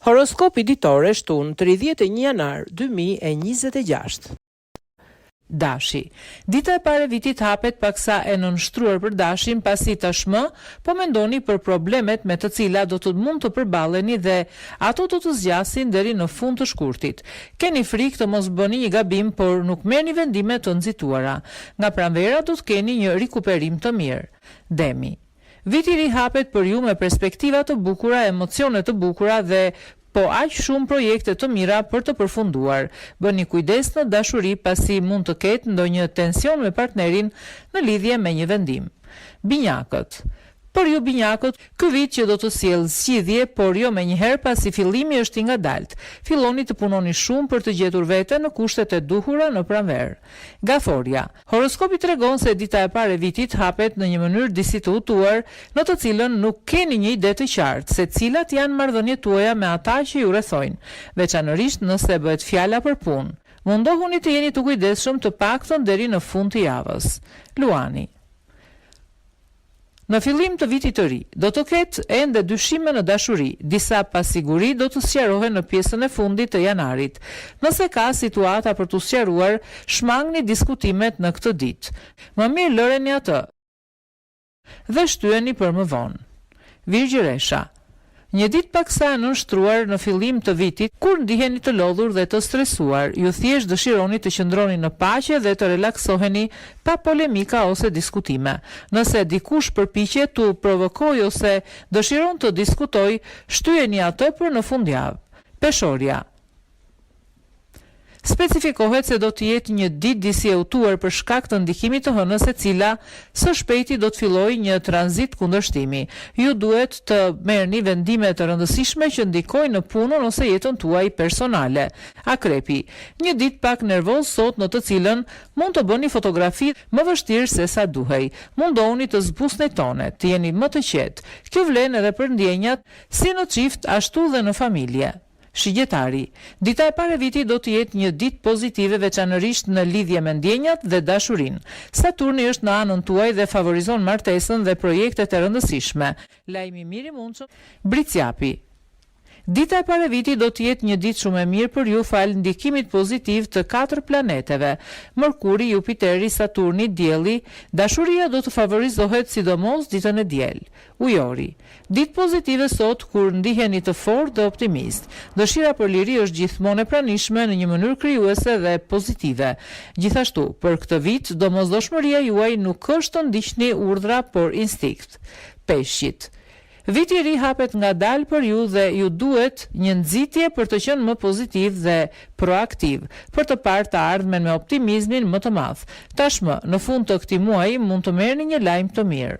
Horoskopi ditore shtunë 31 janar 2026. Dashi. Dita e pare vitit hapet paksa e nënshtruar për dashin, pasi tashmë po mendoni për problemet me të cilat do të mund të përballeni dhe ato do të zgjasin deri në fund të shkurtit. Keni frikë të mos bëni një gabim, por nuk merrni vendime të nxituara. Nga pranvera do të keni një rikuperim të mirë. Demi. Viti i ri hapet për ju me perspektiva të bukura, emocione të bukura dhe po aq shumë projekte të mira për të përfunduar. Bëni kujdes në dashuri, pasi mund të ketë ndonjë tension me partnerin në lidhje me një vendim. Binjakët. Për ju binjakët, ky vit që do të sjellë zgjidhje, por jo menjëherë, pasi fillimi është i ngadalt. Filloni të punoni shumë për të gjetur veten në kushtet e duhura në pranverë. Gaforia. Horoskopi tregon se dita e parë e vitit hapet në një mënyrë disi të hutuar, në të cilën nuk keni një ide të qartë se cilat janë marrëdhëniet tuaja me ata që ju rrethojnë, veçanërisht nëse bëhet fjala për punë. Mundohuni të jeni të kujdesshëm të paktën deri në fund të javës. Luani. Në fillim të vitit të ri, do të ketë ende dyshime në dashuri, disa pasiguri do të sqarohen në pjesën e fundit të janarit. Nëse ka situata për të sqaruar, shmangni diskutimet në këtë ditë. Më mirë lëreni atë dhe shtyheni për më vonë. Virgjëresha. Një ditë paksa e nënshtruar në fillim të vitit, kur ndiheni të lodhur dhe të stresuar, ju thjesht dëshironi të qëndroni në paqe dhe të relaksoheni pa polemika ose diskutime. Nëse dikush përpiqet t'u provokojë ose dëshiron të diskutojë, shtyheni atë për në fundjavë. Peshoria. Specifikohet se do të jetë një ditë disi e hutuar për shkak të ndikimit të hënës, e cila së shpejti do të fillojë një tranzit kundërshtimi. Ju duhet të merrni vendime të rëndësishme që ndikojnë në punën ose jetën tuaj personale. Akrepi. Një ditë pak nervoz sot, në të cilën mund të bëni fotografi më vështirë se sa duhej. Mundohuni të zbusni tonet, të jeni më të qetë. Kjo vlen edhe për ndjenjat si në çift ashtu dhe në familje. Shigjetari. Dita e parë e vitit do të jetë një ditë pozitive, veçanërisht në lidhje me ndjenjat dhe dashurinë. Saturni është në anën tuaj dhe favorizon martesën dhe projektet e rëndësishme. Lajmi i mirë i mundshëm. Bricjapi. Dita e parë e vitit do të jetë një ditë shumë e mirë për ju fal ndikimit pozitiv të 4 planeteve: Mërkuri, Jupiteri, Saturni, Dielli. Dashuria do të favorizohet sidomos ditën e diel. Ujori. Ditë pozitive sot, kur ndiheni të fortë dhe optimist. Dëshira për liri është gjithmonë e pranishme në një mënyrë krijuese dhe pozitive. Gjithashtu, për këtë vit, domosdoshmëria juaj nuk është të ndiqni urdhra, por instinkt. Peshqit. Viti i ri hapet ngadalë për ju dhe ju duhet një nxitje për të qenë më pozitiv dhe proaktiv, për të parë të ardhmen me optimizmin më të madh. Tashmë, në fund të këtij muaji mund të merrni një lajm të mirë.